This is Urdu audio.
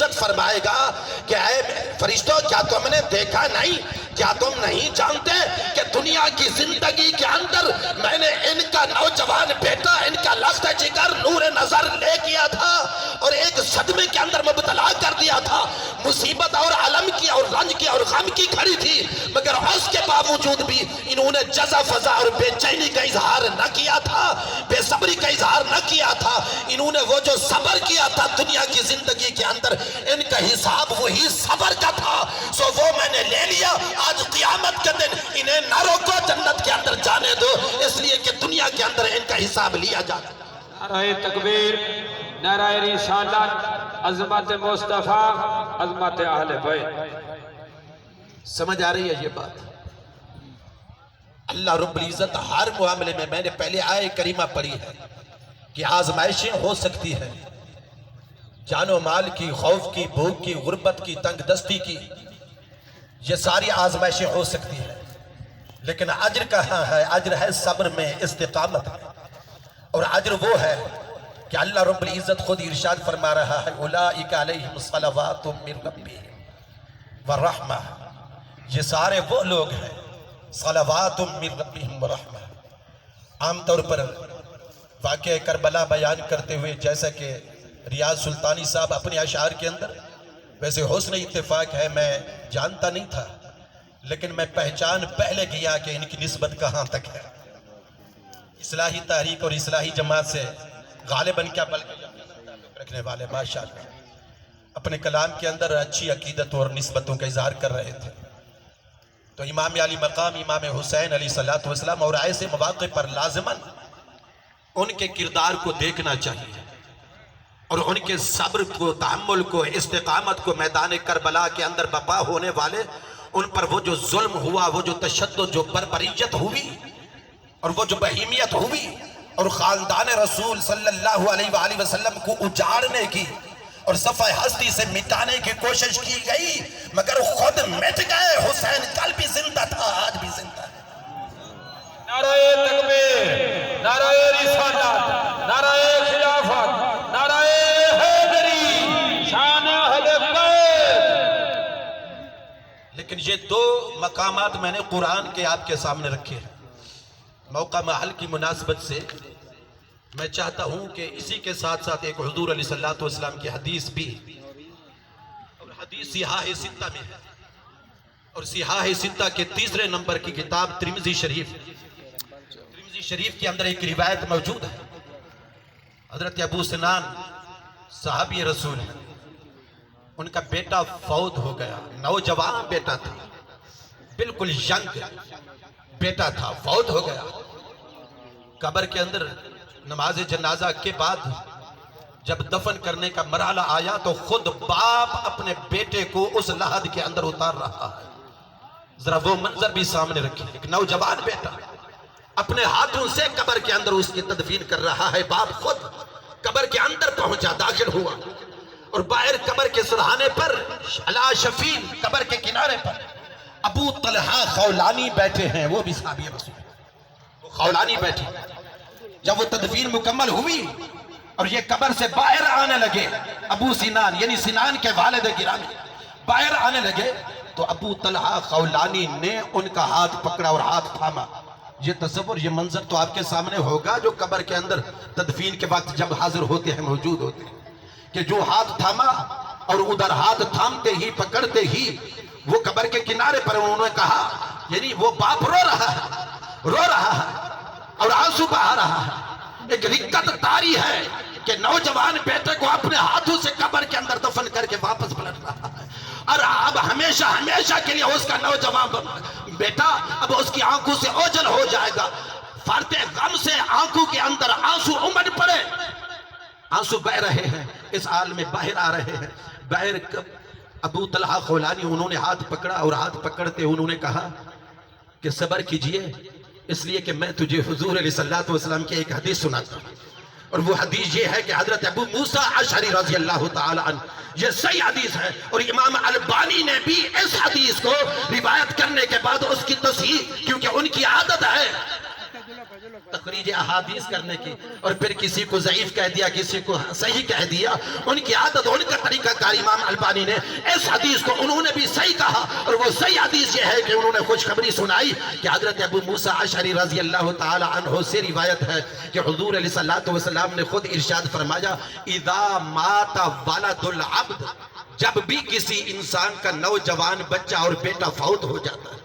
العزت فرمائے گا کہ اے فرشتوں کیا تم نے دیکھا نہیں، کیا تم نہیں جانتے کہ دنیا کی زندگی کے اندر میں نے ان کا نوجوان بیٹا، ان کا لخت جگر نور نظر لے کیا تھا اور ایک صدمے کے اندر مبتلا کر دیا تھا، مصیبت اور علم کی اور رنج کی اور غم کی کھڑی تھی، مگر اس کے باوجود بھی انہوں نے جزا فضا اور بے چینی کا اظہار نہ کیا تھا، بے صبری کا اظہار نہ کیا تھا، انہوں نے وہ جو صبر کیا تھا دنیا کی زندگی کے اندر، ان کا حساب وہی صبر کا تھا، سو وہ میں نے لے لیا۔ آج قیامت کے دن انہیں نہ روکو، جنت کے اندر جانے دو، اس لیے کہ دنیا کے اندر ان کا حساب لیا جاتا۔ نعرہ تکبیر، نعرہ رسالت، عظمت مصطفیٰ، عظمت اہل بیت۔ سمجھ آ رہی ہے یہ بات؟ اللہ رب العزت ہر معاملے میں نے پہلے آیہ کریمہ پڑھی ہے کہ آزمائشیں ہو سکتی ہیں، جان و مال کی، خوف کی، بھوک کی، غربت کی، تنگ دستی کی، یہ ساری آزمائشیں ہو سکتی ہیں، لیکن اجر کہاں ہے؟ اجر ہے صبر میں، استقامت میں، اور اجر وہ ہے کہ اللہ رب العزت خود ارشاد فرما رہا ہے اولئک علیہم صلوات من ربہم ورحمہ، یہ سارے وہ لوگ ہیں صلوات من ربہم ورحمہ۔ عام طور پر واقعہ کربلا بیان کرتے ہوئے جیسا کہ ریاض سلطانی صاحب اپنے اشعار کے اندر، ویسے حسن اتفاق ہے میں جانتا نہیں تھا، لیکن میں پہچان پہلے گیا کہ ان کی نسبت کہاں تک ہے۔ اصلاحی تحریک اور اصلاحی جماعت سے غالباً کیا بلکہ رکھنے والے ماشاءاللہ اپنے کلام کے اندر اچھی عقیدت اور نسبتوں کا اظہار کر رہے تھے، تو امام علی مقام امام حسین علیہ السلام اور ایسے مواقع پر لازماً ان کے کردار کو دیکھنا چاہیے اور ان کے صبر کو، تحمل کو، استقامت کو، میدان کربلا کے اندر بپا ہونے والے ان پر وہ جو ظلم ہوا، وہ جو تشدد، جو بربریت ہوئی اور وہ جو بہیمیت ہوئی اور خاندان رسول صلی اللہ علیہ وآلہ وسلم کو اجاڑنے کی اور صفحہ ہستی سے مٹانے کی کوشش کی گئی، مگر خود مٹ گئے۔ حسین کل بھی زندہ تھا، آج بھی زندہ ہے۔ نعرہ تکبیر، نعرہ رسالت، نعرہ خلافت، نعرہ حیدری، شان اہل بیت۔ لیکن یہ دو مقامات میں نے قرآن کے آپ کے سامنے رکھے ہیں، موقع محل کی مناسبت سے میں چاہتا ہوں کہ اسی کے ساتھ ساتھ ایک حضور علیہ السلام کی حدیث بھی، اور حدیث صحاح ستہ میں ہے، اور صحاح ستہ کے تیسرے نمبر کی کتاب ترمذی شریف کے اندر ایک روایت موجود ہے۔ حضرت ابو سنان صحابی رسول ہیں، ان کا بیٹا فوت ہو گیا، نوجوان بیٹا تھا، بالکل ینگ بیٹا تھا، فوت ہو گیا۔ قبر کے اندر نماز جنازہ کے بعد جب دفن کرنے کا مرحلہ آیا تو خود باپ اپنے بیٹے کو اس لحد کے اندر اتار رہا ہے۔ ذرا وہ منظر بھی سامنے رکھیں، ایک نوجوان بیٹا اپنے ہاتھوں سے قبر کے اندر اس کی تدفین کر رہا ہے، باپ خود قبر کے اندر پہنچا، داخل ہوا، اور باہر قبر کے سرحانے پر علی شفیل قبر کے کنارے پر ابو طلحہ خولانی بیٹھے ہیں، وہ بھی صحابی رسول، وہ خولانی بیٹھے۔ جب وہ تدفین مکمل ہوئی اور یہ قبر سے باہر آنے لگے، ابو سنان یعنی سنان کے والد گرامی باہر آنے لگے تو ابو طلحہ خولانی نے ان کا ہاتھ پکڑا اور ہاتھ تھاما۔ یہ تصور، یہ منظر تو آپ کے سامنے ہوگا جو قبر کے اندر تدفین کے وقت جب حاضر ہوتے ہیں، موجود ہوتے ہیں، کہ جو ہاتھ تھاما اور ادھر ہاتھ تھامتے ہی، پکڑتے ہی وہ قبر کے کنارے پر انہوں نے کہا، یعنی وہ باپ رو رہا ہے اور آنسو بہا رہا ہے، ایک رکت تاری ہے کہ نوجوان بیٹے کو اپنے ہاتھوں سے قبر کے اندر دفن کر کے واپس پلٹ رہا ہے، اور اب ہمیشہ کے لیے اس کا نوجوان بیٹا اب اس کی آنکھوں سے اوجھل ہو جائے گا۔ فرط غم سے آنکھوں کے اندر آنسو امڑ پڑے، آنسو بہ رہے ہیں، اس حال میں باہر آ رہے ہیں۔ باہر ابو طلحہ خولانی انہوں نے ہاتھ پکڑا اور ہاتھ پکڑتے انہوں نے کہا کہ صبر کیجئے، اس لیے کہ میں تجھے حضور علیہ السلام کی ایک حدیث سناتا ہوں، اور وہ حدیث یہ ہے کہ حضرت ابو موسیٰ اشعری رضی اللہ تعالی عنہ، یہ صحیح حدیث ہے، اور امام البانی نے بھی اس حدیث کو روایت کرنے کے بعد اس کی تصحیح، کیونکہ ان کی عادت ہے تخریج احادیث کرنے کی، اور پھر کسی کو ضعیف کہہ دیا، کسی کو صحیح کہہ دیا. ان کی عادت، ان کا طریقہ کار امام البانی نے اس حدیث کو انہوں نے بھی صحیح کہا، اور وہ صحیح حدیث یہ ہے کہ انہوں نے خوشخبری سنائی کہ حضرت ابو موسیٰ اشعری رضی اللہ تعالی عنہ سے روایت ہے کہ حضور علیہ الصلوۃ والسلام نے خود ارشاد فرمایا اذا مات ولد العبد، جب بھی کسی انسان کا نوجوان بچہ اور بیٹا فوت ہو جاتا ہے